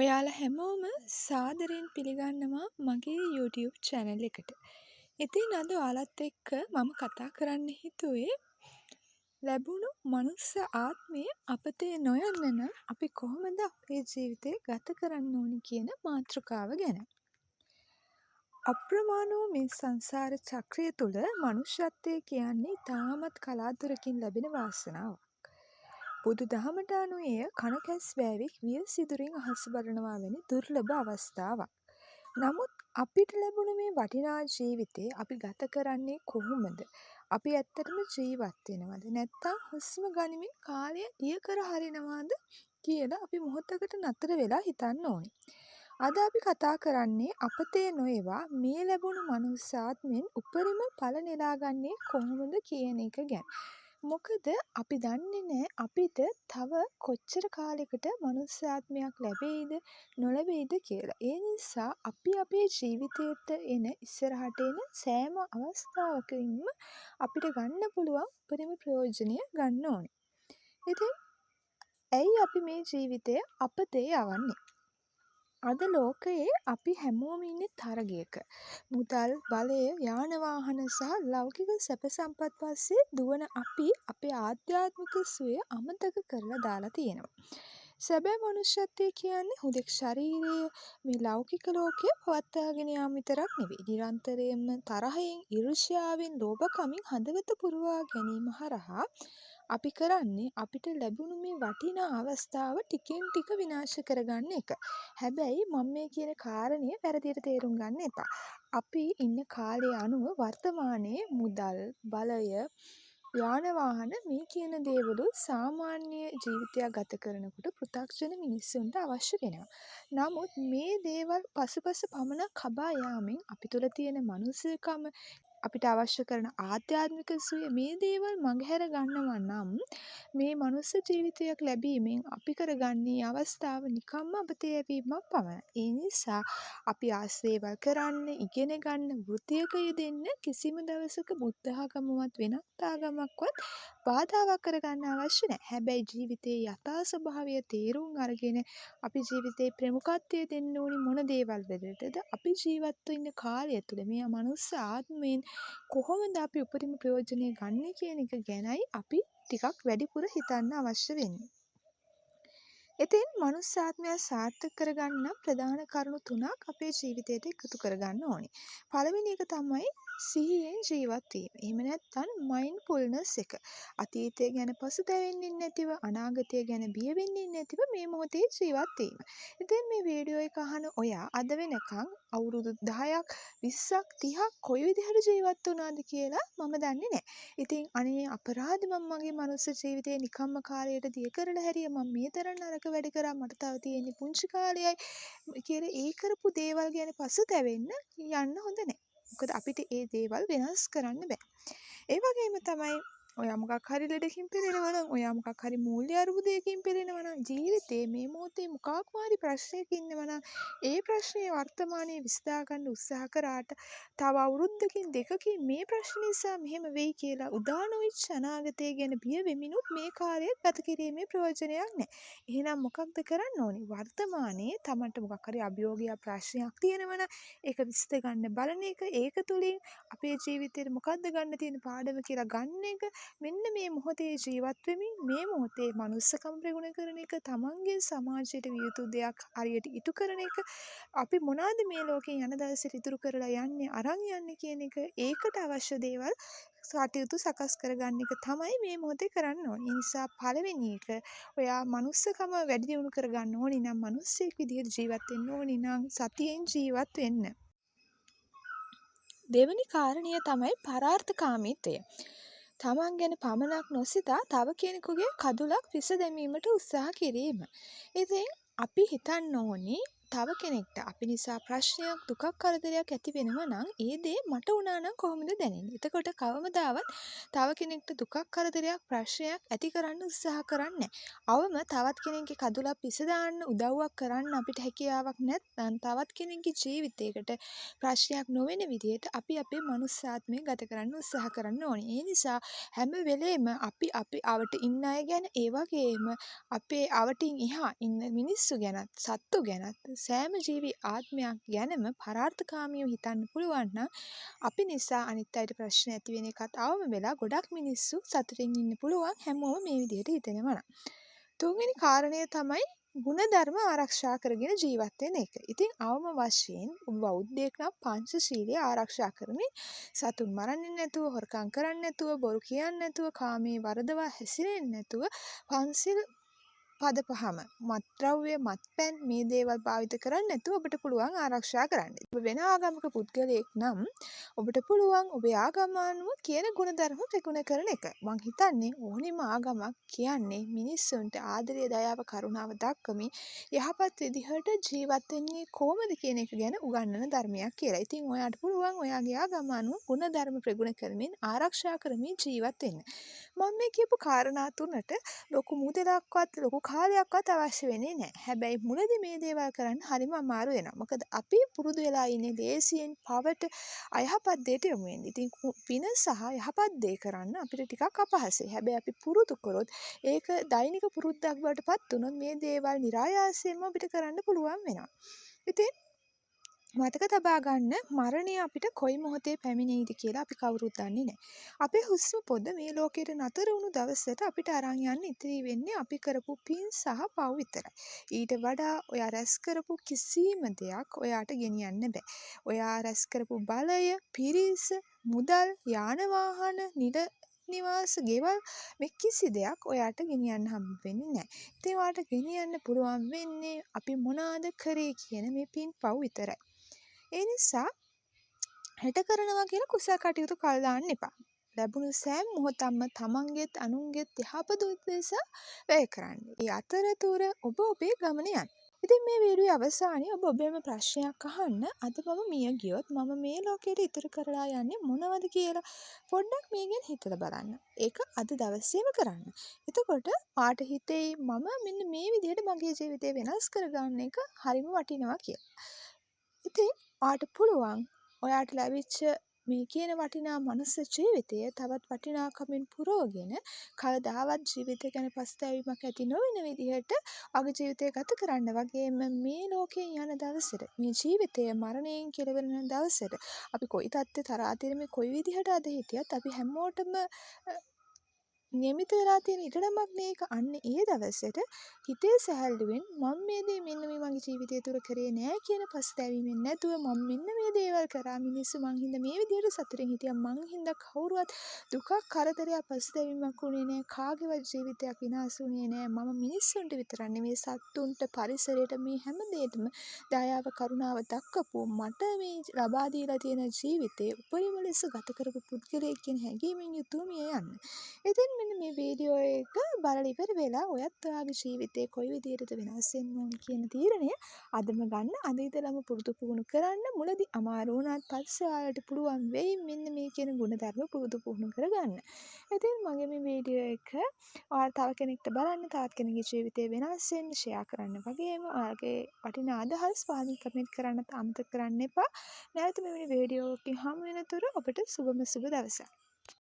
ඔයාලා හැමෝම සාදරයෙන් පිළිගන්නවා මගේ YouTube channel එකට. ඉතින් අද ඔයාලත් එක්ක මම කතා කරන්න හිතුවේ ලැබුණු මනුස්ස ආත්මය අපතේ නොයන්න නම් අපි කොහොමද අපේ ජීවිතේ ගත කරන්න ඕනි කියන මාතෘකාව ගැන. අප්‍රමාණ වූ මේ සංසාර චක්‍රය තුළ මනුෂ්‍යත්වය කියන්නේ තාමත් කලාතුරකින් ලැබෙන වාසනාවක්. බුදු දහමට අනුව එය කණ කැස් වෑවික් විය සිදුරින් අහස බලනවා වැනි දුර්ලභ අවස්ථාවක්. නමුත් අපිට ලැබුණු මේ වටිනා ජීවිතේ අපි ගත කරන්නේ කොහොමද? අපි ඇත්තටම ජීවත් වෙනවද? නැත්නම් හුස්ම ගනිමින් කාලය දිය කර හරිනවද කියලා අපි මොහොතකට නතර වෙලා හිතන්න ඕනේ. අද අපි කතා කරන්නේ අපතේ නොඒවා මේ ලැබුණු මනුස්සාත්මෙන් උපරිම ඵල නෙලාගන්නේ කොහොමද කියන එක ගැන. මොකද අපි දන්නේ නැහැ අපිට තව කොච්චර කාලයකට මනුස්සාත්මයක් ලැබෙයිද නොලැබෙයිද කියලා. ඒ නිසා අපි අපේ ජීවිතයට එන ඉස්සරහට එන සෑම අවස්ථාවකින්ම අපිට ගන්න පුළුවන් උපරිම ප්‍රයෝජනය ගන්න ඕනේ. ඉතින් ඇයි අපි මේ ජීවිතය අපතේ යවන්නේ? අද ලෝකයේ අපි හැමෝම ඉන්නේ තරගයක. මුදල්, බලය, යාන වාහන සහ ලෞකික සැප සම්පත් පස්සේ දුවන අපි අපේ ආධ්‍යාත්මික සුවය අමතක කරලා දාලා තියෙනවා. සැබෑ මනුෂ්‍යත්වය කියන්නේ හුදෙක් ශරීරයේ මේ ලෞකික ලෝකයේ පවත්වාගෙන යාම විතරක් නෙවෙයි. නිරන්තරයෙන්ම තරහෙන්, ඊර්ෂ්‍යාවෙන්, ලෝභකමින් හදවත පුරවා ගැනීම හරහා අපි කරන්නේ අපිට ලැබුණු මේ වටිනා අවස්ථාව ටිකෙන් ටික විනාශ කරගන්න එක. හැබැයි මම මේ කියන කාරණය වැරදියට තේරුම් ගන්න එපා. අපි ඉන්න කාලය අනුව වර්තමානයේ මුදල්, බලය, යාන වාහන මේ කියන දේවලු සාමාන්‍ය ජීවිතයක් ගත කරනකොට පෘථග්ජන මිනිස්සුන්ට අවශ්‍ය වෙනවා. නමුත් මේ දේවල් පසුපස පමණක් කබා යාමෙන් අපි තුළ තියෙන මනුස්සකම අපිට අවශ්‍ය කරන ආධ්‍යාත්මික සුවය මේ දේවල් මගහැර ගන්නවා නම් මේ මනුස්ස ජීවිතයක් ලැබීමෙන් අපි කරගන්නේ අවස්ථාව නිකම්ම අපතේ යැවීමක් පමණයි. ඒ නිසා අපි ආශ්‍රේවල් කරන්න, ඉගෙන ගන්න, වෘත්තියක යෙදෙන්න කිසිම දවසක බුද්ධ ආගමවත් වෙනත් ආගමක්වත් බාධාවක් කරගන්න අවශ්‍ය නැහැ. හැබැයි ජීවිතයේ යථා ස්වභාවය තේරුම් අරගෙන අපි ජීවිතේ ප්‍රමුඛත්වය දෙන්න ඕනි මොන දේවල් වලටද? අපි ජීවත්ව ඉන්න කාලය තුළ මේ මනුස්ස ආත්මයෙන් කොහොමද අපි උපරිම ප්‍රයෝජනය ගන්න කියන එක ගැනයි අපි ටිකක් වැඩිපුර හිතන්න අවශ්‍ය වෙන්නේ. ඉතින් මනුස්සාත්මය සාර්ථක කරගන්න ප්‍රධාන කරුණු 3ක් අපේ ජීවිතයට එකතු කරගන්න ඕනේ. පළවෙනි එක තමයි සිහියෙන් ජීවත් වීම. එහෙම නැත්නම් මයින්ඩ්ෆුල්නස් එක. අතීතය ගැන පසුතැවෙන්නේ නැතිව, අනාගතය ගැන බිය වෙන්නේ නැතිව මේ මොහොතේ ජීවත් වීම. ඉතින් මේ වීඩියෝ එක අහන ඔයා අද වෙනකන් අවුරුදු 10ක් 20ක් 30ක් කොයි විදිහට ජීවත් වුණාද කියලා මම දන්නේ නැහැ. ඉතින් අනේ අපරාධ මම මගේ මනුස්ස ජීවිතේ නිකම්ම කාලයට දිය කරලා හැරියා. මම මේ තරම් නරක වැඩ කරා. මට තව තියෙන්නේ පුංචි කාලයයි කියලා ඒ කරපු දේවල් ගැන පසුතැවෙන්න යන්න හොඳ නැහැ. මොකද අපිට ඒ දේවල් වෙනස් කරන්න බෑ. ඒ වගේම තමයි ඔයා මොකක් හරි ලෙඩකින් පෙළෙනවා නම්, ඔයා මොකක් හරි මූල්‍ය අර්බුදයකින් පෙළෙනවා නම්, ජීවිතේ මේ මොහොතේ මොකක් හරි ප්‍රශ්නයක ඉන්නවා නම්, ඒ ප්‍රශ්නේ වර්තමානයේ විසඳා ගන්න උත්සාහ කරාට තව අවුරුද්දකින් දෙකකින් මේ ප්‍රශ්න නිසා මෙහෙම වෙයි කියලා උදා නොවිච්ච අනාගතය ගැන බිය වෙමිනුත් මේ කාර්යය ගත කිරීමේ ප්‍රයෝජනයක් නැහැ. එහෙනම් මොකක්ද කරන්න ඕනේ? වර්තමානයේ තමන්ට මොකක් හරි අභියෝගයක් ප්‍රශ්නයක් තියෙනවා නම් ඒක විසඳ ගන්න බලන එක, ඒක තුලින් අපේ ජීවිතේට මොකද්ද ගන්න තියෙන පාඩම කියලා ගන්න එක, මෙන්න මේ මොහොතේ ජීවත් වෙමින් මේ මොහොතේ මනුස්සකම් ප්‍රගුණ කරන එක, තමන්ගේ සමාජයට විය යුතු දෙයක් හරියට ඉටු කරන එක, අපි මොනවාද මේ ලෝකේ යන දවසට ඉතුරු කරලා යන්නේ, අරන් යන්නේ කියන එක, ඒකට අවශ්‍ය දේවල් කටයුතු සකස් කරගන්න එක තමයි මේ මොහොතේ කරන්න ඕනේ. ඒ නිසා පළවෙනි එක ඔයා මනුස්සකම වැඩි දියුණු කරගන්න ඕනි නම්, මිනිස්සෙක් විදිහට ජීවත් වෙන්න ඕනි නම් සතියෙන් ජීවත් වෙන්න. දෙවෙනි කාරණය තමයි පරාර්ථකාමීත්වය. තමන් ගැන පමණක් නොසිතා තව කෙනෙකුගේ කඳුලක් විස දැමීමට උත්සාහ කිරීම. ඉතින් අපි හිතන්න ඕනි තව කෙනෙක්ට අපි නිසා ප්‍රශ්නයක් දුකක් කරදරයක් ඇති වෙනවා නම් ඒ දේ මට වුණා නම් කොහොමද දැනෙන්නේ? එතකොට කවමදාවත් තව කෙනෙක්ට දුකක් කරදරයක් ප්‍රශ්නයක් ඇති කරන්න උත්සාහ කරන්නේ අවම තවත් කෙනෙක්ගේ කඳුලක් පිස දාන්න උදව්වක් කරන්න අපිට හැකියාවක් නැත්නම් තවත් කෙනෙක්ගේ ජීවිතයකට ප්‍රශ්නයක් නොවන විදිහට අපි අපේ මනුස්සාත්මය ගත කරන්න උත්සාහ කරන්න ඕනේ. ඒ නිසා හැම වෙලේම අපි අවට ඉන්න අය ගැන ඒ වගේම අපේ අවටින් එහා ඉන්න මිනිස්සු ගැනත් සත්තු ගැනත් සෑම ජීවි ආත්මයක් ගැනම පරාර්ථකාමීව හිතන්න පුළුවන් නම් අපි නිසා අනිත් අයට ප්‍රශ්න ඇති වෙන එකත් අවම වෙලා ගොඩක් මිනිස්සු සතුටින් ඉන්න පුළුවන් හැමෝම මේ විදිහට හිතනවා නම්. තුන්වෙනි කාරණය තමයි ගුණධර්ම ආරක්ෂා කරගෙන ජීවත් වෙන එක. ඉතින් අවම වශයෙන් බෞද්ධයෙක් නම් පංචශීලය ආරක්ෂා කරමින් සතුන් මරන්නේ නැතුව, හොරකම් කරන්නේ නැතුව, බොරු කියන්නේ නැතුව, කාමයේ වරදවා හැසිරෙන්නේ නැතුව පන්සිල් පද පහම මත්ද්‍රව්‍ය මත්පැන් මේ දේවල් භාවිත කරන්නේ නැතුව ඔබට පුළුවන් ආරක්ෂා කරන්න. ඔබ වෙන ආගමක පුද්ගලයෙක් නම් ඔබට පුළුවන් ඔබේ ආගම අනුව කියන ගුණධර්ම ප්‍රගුණ කරන එක. මං හිතන්නේ ඕනෙම ආගමක් කියන්නේ මිනිස්සුන්ට ආදරය, දයාව, කරුණාව දක්වමින් යහපත් විදිහට ජීවත් වෙන්නේ කොහොමද කියන එක ගැන උගන්වන ධර්මයක් කියලා. ඉතින් ඔයාට පුළුවන් ඔයාගේ ආගම අනුව ගුණධර්ම ප්‍රගුණ කරමින් ආරක්ෂා කරමින් ජීවත් වෙන්න. මම මේ කියපු කාරණා තුනට ලොකු මුදලක්වත් ලොකු කාලයක්වත් අවශ්‍ය වෙන්නේ නැහැ. හැබැයි මුලදී මේ දේවල් කරන්න හරිම අමාරු වෙනවා. මොකද අපි පුරුදු වෙලා ඉන්නේ ලේසියෙන් පවට අයහපත් දෙයට යොමු වෙන්න. ඉතින් පින සහ යහපත් දේ කරන්න අපිට ටිකක් අපහසුයි. හැබැයි අපි පුරුදු කරොත් ඒක දෛනික පුරුද්දක් බවට පත් වුණොත් මේ දේවල් નિરાයාසයෙන්ම අපිට කරන්න පුළුවන් වෙනවා. ඉතින් මතක තබා ගන්න මරණය අපිට කොයි මොහොතේ පැමිණෙයිද කියලා අපි කවුරුත් දන්නේ නැහැ. අපේ හුස්ම පොද මේ ලෝකෙට නතර වුණු දවසට අපිට අරන් යන්න ඉතිරි වෙන්නේ අපි කරපු පින් සහ පව් විතරයි. ඊට වඩා ඔයා රැස් කරපු කිසිම දෙයක් ඔයාට ගෙනියන්න බෑ. ඔයා රැස් කරපු බලය, පිරිස, මුදල්, යාන වාහන, නිවාස ගෙවල් මේ කිසි දෙයක් ඔයාට ගෙනියන්න හම්බ වෙන්නේ නැහැ. ඉතින් ඔයාට ගෙනියන්න පුළුවන් වෙන්නේ අපි මොනවාද කරේ කියන මේ පින් පව් විතරයි. ඒ නිසා හෙට කරනවා කියලා කුසල කටයුතු කල් දාන්න එපා. ලැබුණු සෑම මොහොතක්ම තමන්ගේත් අනුන්ගේත් යහපත උදෙසා වැය කරන්න. ඒ අතරතුර ඔබ ඔබේ ගමන යන්න. ඉතින් මේ වීඩියෝ අවසානයේ ඔබ ඔබේම ප්‍රශ්නයක් අහන්න. අද මම මිය ගියොත් මම මේ ලෝකයට ඉතුරු කරලා යන්නේ මොනවද කියලා පොඩ්ඩක් මේ ගැන හිතලා බලන්න. ඒක අද දවසේම කරන්න. එතකොට පාට හිතේ මම මෙන්න මේ විදිහට මගේ ජීවිතය වෙනස් කරගන්න එක හරිම වටිනවා කියලා. ඉතින් ඔයාට පුළුවන් ඔයාට ලැබිච්ච මේ කියන වටිනා මනුස්ස ජීවිතය තවත් වටිනාකමින් පුරවගෙන කවදාවත් ජීවිතය ගැන පස්තැවීමක් ඇති නොවන විදිහට ඔයාගේ ජීවිතය ගත කරන්න වගේම මේ ලෝකයෙන් යන දවසට මේ ජීවිතය මරණයෙන් කෙලවර වෙන දවසට අපි කොයි තත්ත්වේ තරාතිරමේ කොයි විදිහට අද හිටියත් අපි හැමෝටම නියමිත වෙලා තියෙන ඉඩමක් මේක. අන්න ඒ දවසට හිතේ සැහැල්ලුවෙන් මම මේ දේ මෙන්න මේ මගේ ජීවිතය තුර කරේ නෑ කියන පස්තැවීමෙන් නැතුව මම මෙන්න මේ දේවල් කරා මිනිස්සු මං හින්දා මේ විදිහට සතුටින් හිටියා මං හින්දා කවුරුවත් දුකක් කරදරයක් පස්තැවීමක් වුණේ නෑ කාගේවත් ජීවිතයක් විනාශ වුණේ නෑ මම මිනිස්සුන්ට විතරක් නෙමෙයි සත්තුන්ට පරිසරයට මේ හැම දෙයකම දයාව කරුණාව දක්වපු මට මේ ලබා දීලා තියෙන ජීවිතේ උපරිම ලෙස ගත කරපු පුද්ගලයෙක් කියන හැඟීමෙන් යුතුව මිය යන්න. ඉතින් මෙන්න මේ වීඩියෝ එක බලලා ඉවර වෙලා ඔයත් ඔයාගේ ජීවිතේ කොයි විදිහටද වෙනස් වෙන්න ඕන කියන තීරණය අදම ගන්න. අද ඉඳලම පුරුදු පුහුණු කරන්න. මුලදී අමාරු වුණත් පස්සේ ඔයාලට පුළුවන් වෙයි මෙන්න මේ කියන ගුණධර්ම පුරුදු පුහුණු කරගන්න. ඉතින් මගේ මේ වීඩියෝ එක ඔයාලා තව කෙනෙක්ට බලන්න, තවත් කෙනෙකුගේ ජීවිතේ වෙනස් වෙන්න ෂෙයා කරන්න වගේම ඔයාගේ වටිනා අදහස් පහලින් කමෙන්ට් කරන්නත් අමතක කරන්න එපා. නැවත මෙවැනි වීඩියෝ එකකින් හමු වෙනතුරු ඔබට සුබම සුබ දවසක්.